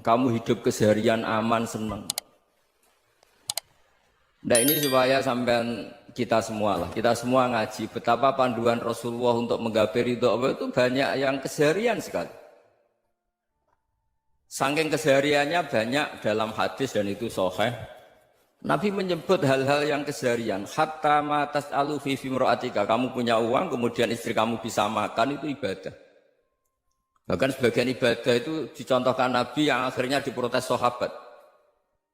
kamu hidup keseharian aman, senang. Nah ini supaya sampean kita semua lah, kita semua ngaji betapa panduan Rasulullah untuk menggapai ridho Allah itu banyak yang keseharian sekali. Saking kesehariannya banyak dalam hadis dan itu sahih. Nabi menyebut hal-hal yang keseharian. Hatta ma tas'alu fi fimra'atika. Kamu punya uang, kemudian istri kamu bisa makan, itu ibadah. Bahkan sebagian ibadah itu dicontohkan Nabi yang akhirnya diprotes sahabat.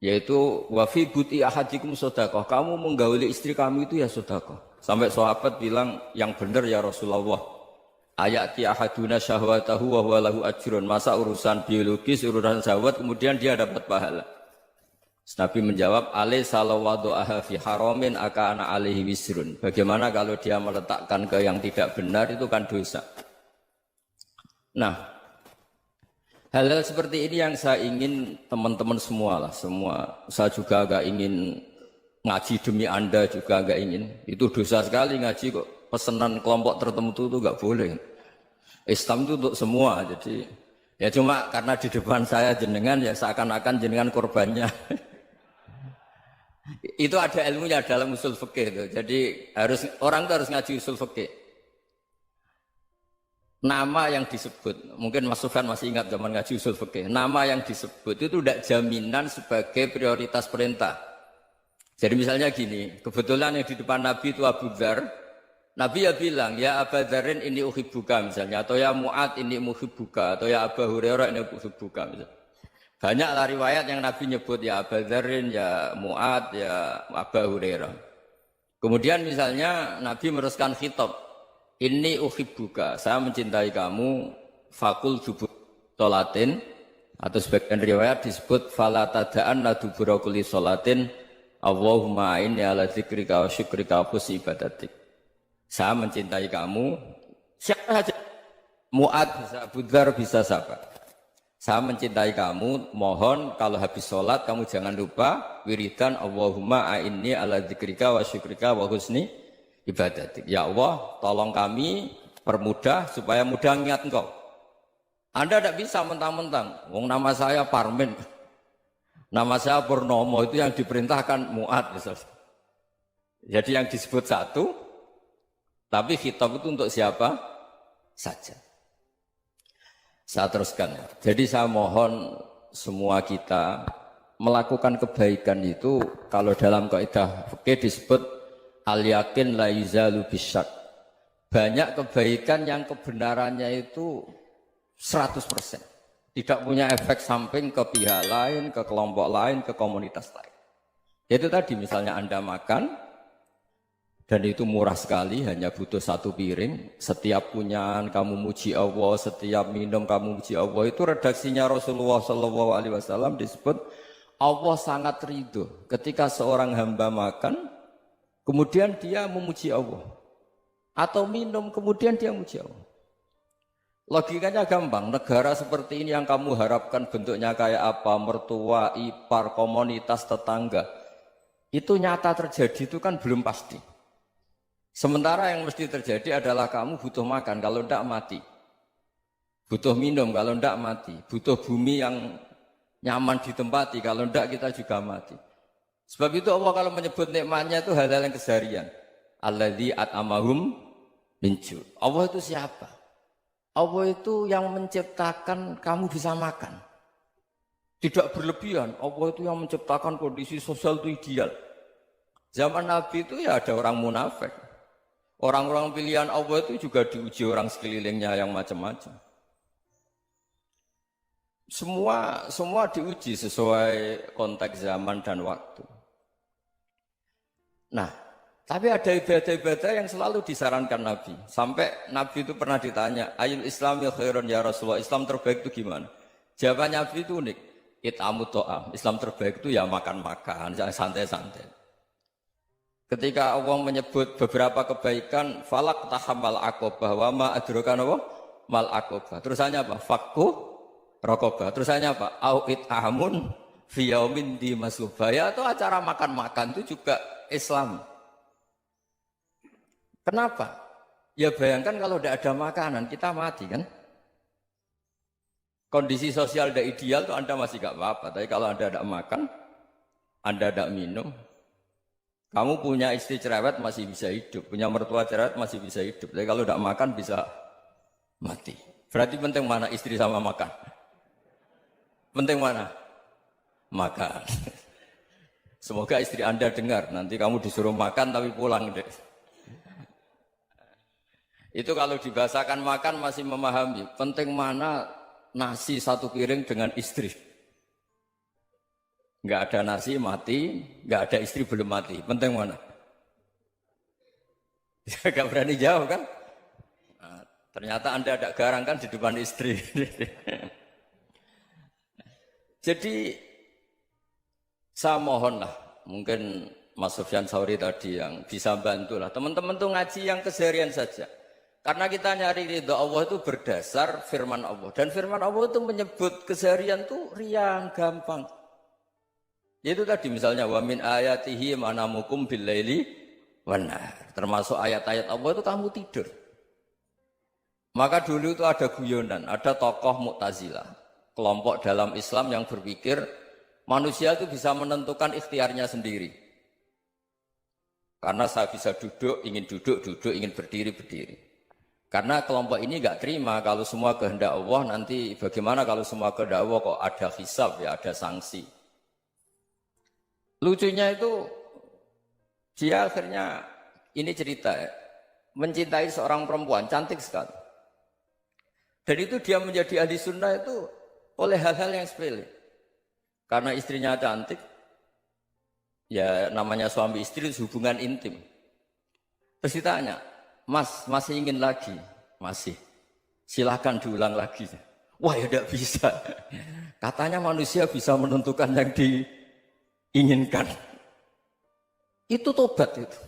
Yaitu wafi buti ahadikum sodakoh. Kamu menggauli istri kamu itu ya sodakoh. Sampai sahabat bilang yang benar ya Rasulullah. Ayati ahaduna syahwatahu wa huwa lahu ajrun. Masa urusan biologis, urusan syahwat kemudian dia dapat pahala. Nabi menjawab, alai salawadu'aha fi haramin akana alaihi wisrun. Bagaimana kalau dia meletakkan ke yang tidak benar itu kan dosa. Nah, hal-hal seperti ini yang saya ingin teman-teman semua lah, semua. Saya juga agak ingin ngaji demi Anda juga agak ingin. Itu dosa sekali ngaji kok pesanan kelompok tertentu itu enggak boleh. Islam itu untuk semua, jadi ya cuma karena di depan saya jenengan ya seakan-akan jenengan korbannya. Itu ada ilmunya dalam usul fikih itu. Jadi orang itu harus ngaji usul fikih. Nama yang disebut, mungkin Mas Sufyan masih ingat zaman ngaji usul fikih. Nama yang disebut itu tidak jaminan sebagai prioritas perintah. Jadi misalnya gini, kebetulan yang di depan Nabi itu Abu Dzar. Nabi ya bilang, ya Abu Dzarin ini uhibbuka misalnya, atau ya Mu'ad ini uhibbuka, atau ya Abu Hurairah ini uhibbuka misalnya. Banyaklah riwayat yang Nabi nyebut ya Abu Dzarin, ya Mu'ad, ya Abu Hurairah. Kemudian misalnya Nabi meneruskan khitab, ini uhibbuka, saya mencintai kamu, fakul dubur sholatin, atau sebagian riwayat disebut fala tada'an la dubura kulli sholatin, Allahumma inni ala dzikrika wa syukrika wa husni ibadatik. Saya mencintai kamu, siapa saja, Mu'ad bisa, Abu Dzar bisa siapa. Saya mencintai kamu, mohon kalau habis sholat kamu jangan lupa wiridan Allahumma a'inni ala dzikrika wa syukrika wa husni ibadatik. Ya Allah, tolong kami permudah supaya mudah ingat engkau. Anda tidak bisa mentang-mentang, wong nama saya Parmin, nama saya Purnomo, itu yang diperintahkan Mu'ad misalnya. Jadi yang disebut satu, tapi khitab itu untuk siapa saja. Saya teruskan. Jadi saya mohon semua kita melakukan kebaikan itu kalau dalam kaidah fikih disebut al-yakin la yuzalu bisyak. Banyak kebaikan yang kebenarannya itu 100%. Tidak punya efek samping ke pihak lain, ke kelompok lain, ke komunitas lain. Itu tadi misalnya Anda makan dan itu murah sekali, hanya butuh satu piring. Setiap punyaan kamu muji Allah, setiap minum kamu muji Allah. Itu redaksinya Rasulullah SAW disebut Allah sangat ridho ketika seorang hamba makan, kemudian dia memuji Allah. Atau minum, kemudian dia memuji Allah. Logikanya gampang, negara seperti ini yang kamu harapkan bentuknya kayak apa, mertua, ipar, komunitas, tetangga. Itu nyata terjadi itu kan belum pasti. Sementara yang mesti terjadi adalah kamu butuh makan, kalau tidak mati. Butuh minum, kalau tidak mati. Butuh bumi yang nyaman ditempati, kalau tidak kita juga mati. Sebab itu Allah kalau menyebut nikmatnya itu hal-hal yang keseharian. Alladzi at'amahum min ju'. Allah itu siapa? Allah itu yang menciptakan kamu bisa makan. Tidak berlebihan. Allah itu yang menciptakan kondisi sosial itu ideal. Zaman Nabi itu ya ada orang munafik. Orang-orang pilihan Allah itu juga diuji orang sekelilingnya yang macam-macam. Semua diuji sesuai konteks zaman dan waktu. Nah, tapi ada ibadah-ibadah yang selalu disarankan Nabi. Sampai Nabi itu pernah ditanya, ayul Islam ya khairun ya Rasulullah, Islam terbaik itu gimana? Jawaban Nabi itu unik. It'amu to'am. Islam terbaik itu ya makan-makan, jangan santai-santai. Ketika Allah menyebut beberapa kebaikan, falak tahamal akobah, wa ma adrokan apa? Mal akobah. Terusannya apa? Fakku rokobah. Terusannya apa? Au'id amun fiyaumin di masubaya. Itu acara makan-makan itu juga Islam. Kenapa? Ya bayangkan kalau tidak ada makanan, kita mati kan? Kondisi sosial tidak ideal tuh Anda masih gak apa-apa. Tapi kalau Anda tidak makan, Anda tidak minum, kamu punya istri cerewet masih bisa hidup, punya mertua cerewet masih bisa hidup. Tapi kalau tidak makan bisa mati. Berarti penting mana istri sama makan? Penting mana? Makan. Semoga istri Anda dengar. Nanti kamu disuruh makan tapi pulang deh. Itu kalau dibahasakan makan masih memahami. Penting mana nasi satu piring dengan istri. Nggak ada nasi mati, nggak ada istri belum mati. Penting mana? Gak berani jawab kan? Nah, ternyata Anda ada garang kan di depan istri. Jadi saya mohonlah, mungkin Mas Sufyan Sauri tadi yang bisa bantulah. Teman-teman tuh ngaji yang keseharian saja. Karena kita nyari ridho Allah itu berdasar firman Allah. Dan firman Allah itu menyebut keseharian itu riang, gampang. Itu tadi misalnya wa min ayatihi manamukum billaili wanar. Termasuk ayat-ayat Allah itu kamu tidur. Maka dulu itu ada guyonan, ada tokoh Mu'tazilah, kelompok dalam Islam yang berpikir manusia itu bisa menentukan ikhtiarnya sendiri. Karena saya bisa duduk, duduk, ingin berdiri, berdiri. Karena kelompok ini nggak terima kalau semua kehendak Allah, nanti bagaimana kalau semua kehendak Allah kok ada hisab ya, ada sanksi. Lucunya itu dia akhirnya ini cerita ya, mencintai seorang perempuan cantik sekali. Dan itu dia menjadi ahli sunnah itu oleh hal-hal yang sepele. Karena istrinya cantik, ya namanya suami istri hubungan intim. Terus ditanya, Mas, masih ingin lagi? Masih. Silahkan diulang lagi. Wah ya tidak bisa. Katanya manusia bisa menentukan yang diinginkan. Itu tobat itu.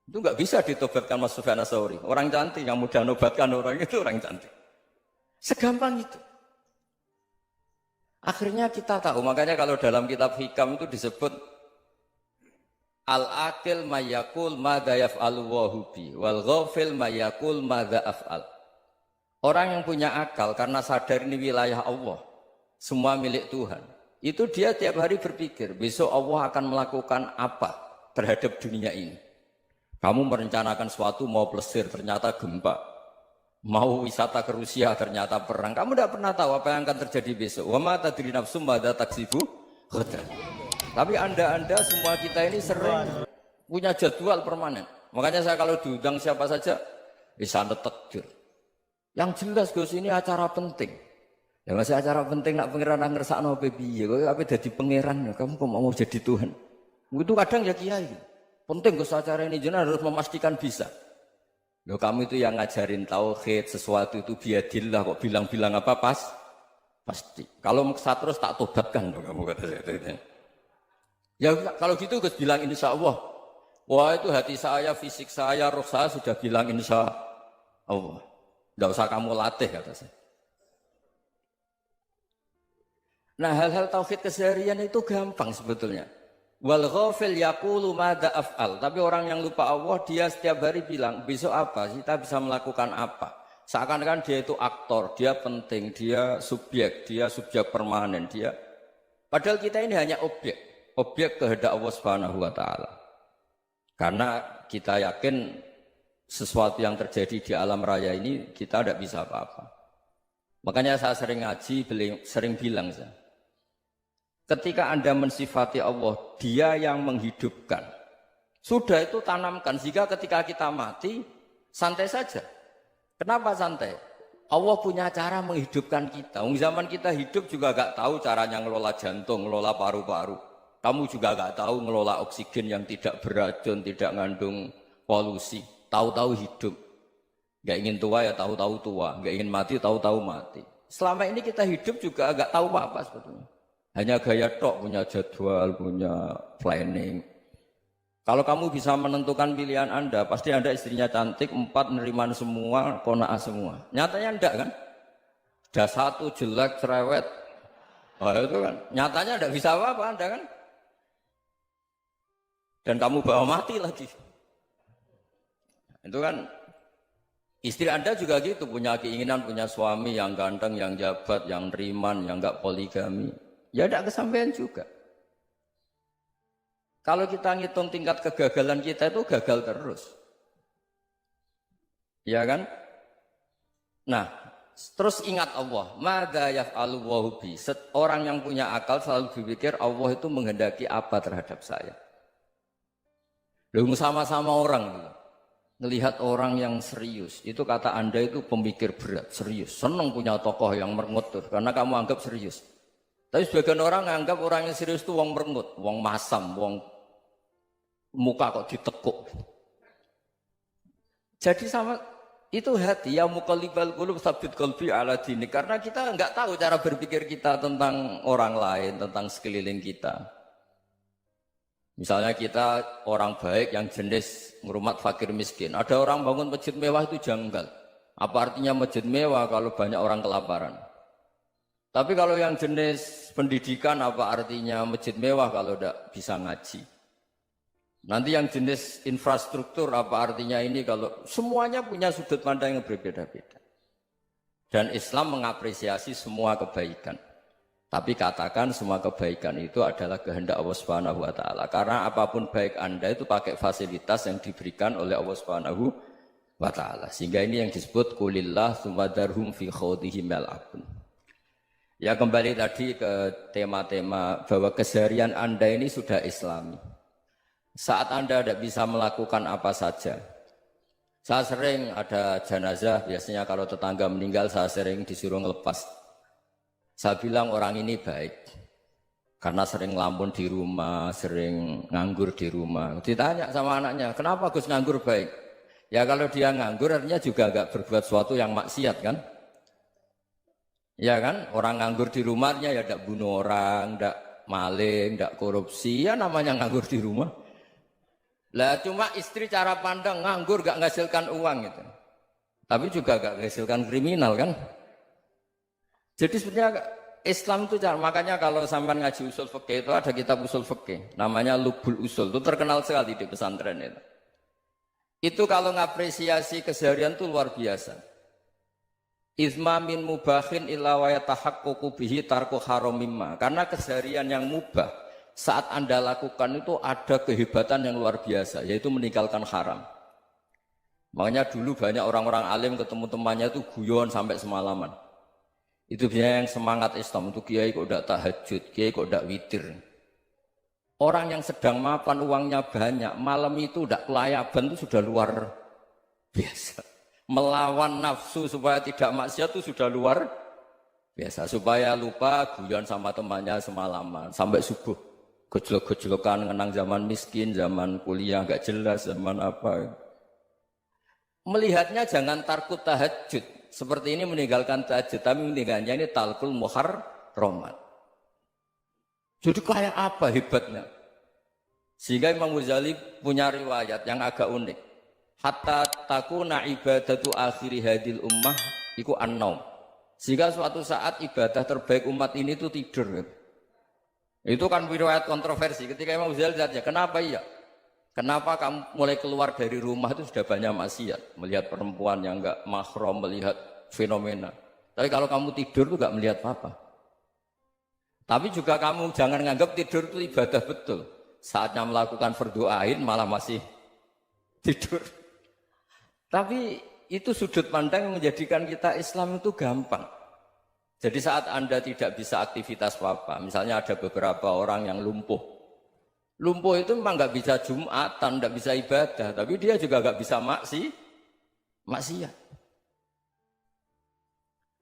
Itu nggak bisa ditobatkan Mas Sufyan Ats-Tsauri. Orang cantik yang mudah nobatkan orang itu orang cantik. Segampang itu. Akhirnya kita tahu, makanya kalau dalam kitab Hikam itu disebut Al-akil mayakul madha yaf'alu wahubi wal ghafil mayakul madha af'al. Orang yang punya akal karena sadar ini wilayah Allah, semua milik Tuhan, itu dia tiap hari berpikir besok Allah akan melakukan apa terhadap dunia ini. Kamu merencanakan sesuatu mau plesir ternyata gempa, mau wisata ke Rusia ternyata perang. Kamu tidak pernah tahu apa yang akan terjadi besok. Wa ma tadri nafsum madza taksibu ghadan. Tapi anda semua kita ini sering punya jadwal permanen. Makanya saya kalau diundang siapa saja, bisa takdir. Yang jelas Gus ini acara penting. Ya masih acara penting nak pangeran ngersakno piye? Kowe ape dadi pangeran, kamu kok mau jadi Tuhan? Itu kadang ya kiai. Penting Gus acara ini jenengan harus memastikan bisa. Loh kamu itu yang ngajarin tauhid, sesuatu itu biadillah kok bilang-bilang apa pasti. Kalau maksa terus tak tobatkan loh kamu kata saya itu. Ya kalau gitu Gus bilang insya Allah. Wah itu hati saya, fisik saya, roh saya sudah bilang insya Allah. Tidak usah kamu latih kata saya. Nah hal-hal tauhid keseharian itu gampang sebetulnya. Wal ghafil yaqulu madza af'al. Tapi orang yang lupa Allah dia setiap hari bilang besok apa? Kita bisa melakukan apa? Seakan-akan dia itu aktor, dia penting, dia subjek permanen, dia. Padahal kita ini hanya objek kehendak Allah Subhanahu wa taala. Karena kita yakin sesuatu yang terjadi di alam raya ini kita tidak bisa apa-apa. Makanya saya sering ngaji, sering bilang saya. Ketika Anda mensifati Allah, dia yang menghidupkan. Sudah itu tanamkan, sehingga ketika kita mati, santai saja. Kenapa santai? Allah punya cara menghidupkan kita. Zaman kita hidup juga gak tahu caranya ngelola jantung, ngelola paru-paru. Kamu juga gak tahu ngelola oksigen yang tidak beracun, tidak ngandung polusi. Tahu-tahu hidup. Gak ingin tua ya tahu-tahu tua. Gak ingin mati tahu-tahu mati. Selama ini kita hidup juga gak tahu apa-apa sebetulnya. Hanya gaya tok, punya jadwal, punya planning. Kalau kamu bisa menentukan pilihan Anda, pasti Anda istrinya cantik, 4 neriman semua, kona'ah semua. Nyatanya enggak kan? Ada 1 jelek, cerewet. Oh itu kan, nyatanya enggak bisa apa-apa Anda kan? Dan kamu bawa mati lagi. Itu kan, Istri Anda juga gitu, punya keinginan punya suami yang ganteng, yang jabat, yang riman, yang enggak poligami. Ya tidak kesampaian juga. Kalau kita ngitung tingkat kegagalan kita itu gagal terus. Ya kan? Nah, terus ingat Allah, madza yaf'alu Allahu bi. Orang yang punya akal selalu berpikir Allah itu menghendaki apa terhadap saya. Loh, sama-sama orang gitu. Ngelihat orang yang serius, itu kata Anda itu pemikir berat, serius. Senang punya tokoh yang merengut karena kamu anggap serius. Tapi sebagian orang anggap orang yang serius itu wong merengut, wong masam, wong muka kok ditekuk. Jadi sama itu hati ya muqallibal qulub tsabbit qalbi ala dini, karena kita enggak tahu cara berpikir kita tentang orang lain, tentang sekeliling kita. Misalnya kita orang baik yang jenis ngurmat fakir miskin. Ada orang bangun masjid mewah itu janggal. Apa artinya masjid mewah kalau banyak orang kelaparan? Tapi kalau yang jenis pendidikan apa artinya masjid mewah kalau tidak bisa ngaji? Nanti yang jenis infrastruktur apa artinya ini kalau semuanya punya sudut pandang yang berbeda-beda. Dan Islam mengapresiasi semua kebaikan. Tapi katakan semua kebaikan itu adalah kehendak Allah Subhanahu wa taala. Karena apapun baik Anda itu pakai fasilitas yang diberikan oleh Allah Subhanahu wa taala. Sehingga ini yang disebut qulillah tsumma darhum fi khawdihim yal'abun. Ya kembali tadi ke tema-tema bahwa keseharian Anda ini sudah Islami. Saat Anda tidak bisa melakukan apa saja. Saya sering ada jenazah, biasanya kalau tetangga meninggal saya sering disuruh ngelepas. Saya bilang orang ini baik karena sering ngelamun di rumah, sering nganggur di rumah. Ditanya sama anaknya, kenapa Gus nganggur baik? Ya kalau dia nganggur artinya juga agak berbuat sesuatu yang maksiat kan? Ya kan, orang nganggur di rumahnya ya tidak bunuh orang, tidak maling, tidak korupsi, ya namanya nganggur di rumah. Lah cuma istri cara pandang nganggur gak menghasilkan uang gitu. Tapi juga gak menghasilkan kriminal kan? Jadi sebenarnya Islam itu makanya kalau sampai ngaji usul fikih itu ada kitab usul fikih namanya Lubul Usul, itu terkenal sekali di pesantren itu. Itu kalau ngapresiasi keseharian itu luar biasa. Izma min mubahin illa wa yatahaqqaqu bihi tarku haramimma. Karena keseharian yang mubah saat Anda lakukan itu ada kehebatan yang luar biasa, yaitu meninggalkan haram. Makanya dulu banyak orang-orang alim ketemu temannya itu guyon sampai semalaman. Itu biasanya yang semangat Islam, itu kiai kok udah tahajud, kiai kok udah witir. Orang yang sedang mapan uangnya banyak, malam itu udah kelayaban itu sudah luar biasa. Melawan nafsu supaya tidak maksiat itu sudah luar biasa. Supaya lupa guyon sama temannya semalaman sampai subuh. Gejlok-gejlokan ngenang zaman miskin, zaman kuliah nggak jelas, zaman apa. Melihatnya jangan tarkut tahajud. Seperti ini meninggalkan tahajud, tapi meninggalnya ini talkul muharramat. Jadi kayak apa hebatnya? Sehingga Imam Ghazali punya riwayat yang agak unik. Hatta takuna ibadatu akhiri hadil ummah iku an-naum. Sehingga suatu saat ibadah terbaik umat ini itu tidur. Itu kan riwayat kontroversi. Ketika Imam Ghazali ditanya, kenapa iya? Kenapa kamu mulai keluar dari rumah itu sudah banyak maksiat? Melihat perempuan yang enggak mahram, melihat fenomena. Tapi kalau kamu tidur itu enggak melihat apa-apa. Tapi juga kamu jangan nganggap tidur itu ibadah betul. Saatnya melakukan fardu ain malah masih tidur. Tapi itu sudut pandang yang menjadikan kita Islam itu gampang. Jadi saat Anda tidak bisa aktivitas apa-apa, misalnya ada beberapa orang yang lumpuh. Lumpuh itu memang nggak bisa Jumatan, nggak bisa ibadah, tapi dia juga nggak bisa maksiat.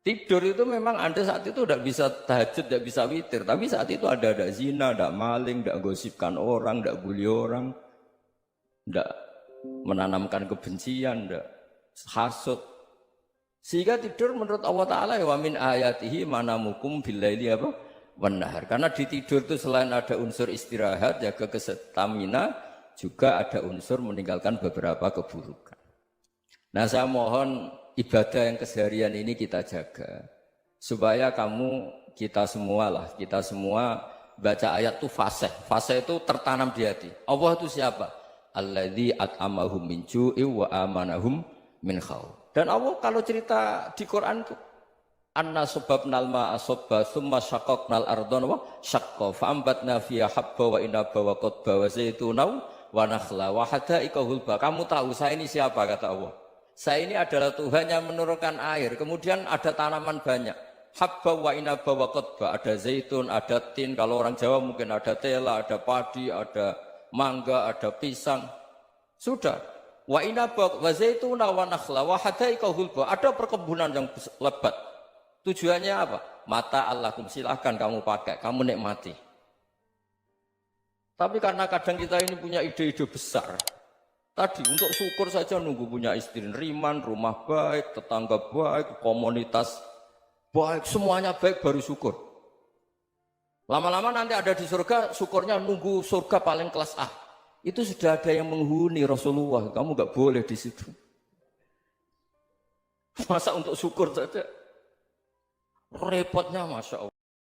Tidur itu memang Anda saat itu udah bisa tahajud, udah bisa witir, tapi saat itu ada zina, ada maling, ada gosipkan orang, ada bully orang, ada menanamkan kebencian, ada hasud. Sehingga tidur menurut Allah Ta'ala ya wa min ayatihi manamukum billaili apa? Wanahar. Karena di tidur itu selain ada unsur istirahat, jaga stamina, juga ada unsur meninggalkan beberapa keburukan. Nah saya mohon ibadah yang keseharian ini kita jaga. Supaya kita semua baca ayat itu fasih. Fasih itu tertanam di hati. Allah itu siapa? Alladzi at'amahum min ju'i wa amanahum min khauf. Dan Allah kalau cerita di Quran itu anna sababnal ma'a sabba thumma syaqqaqnal ardha wa syaqqa fa ambatna fiha habba wa inaba wa qadba wa zaituna wa nakhla wa hada'iqa hulba. Kamu tahu saya ini siapa, kata Allah. Saya ini adalah Tuhan yang menurunkan air, kemudian ada tanaman banyak. Habba wa inaba wa qadba, ada zaitun, ada tin, kalau orang Jawa mungkin ada tela, ada padi, ada mangga, ada pisang. Sudah. Wa inaba wa zaituna wa nakhla wa hada'iqa hulba, ada perkebunan yang lebat. Tujuannya apa? Mata Allahum, silahkan kamu pakai, kamu nikmati. Tapi karena kadang kita ini punya ide-ide besar. Tadi untuk syukur saja nunggu punya istri riman, rumah baik, tetangga baik, komunitas baik, semuanya baik baru syukur. Lama-lama nanti ada di surga, syukurnya nunggu surga paling kelas A. Itu sudah ada yang menghuni Rasulullah, kamu gak boleh di situ. Masa untuk syukur saja? Repotnya Masya Allah.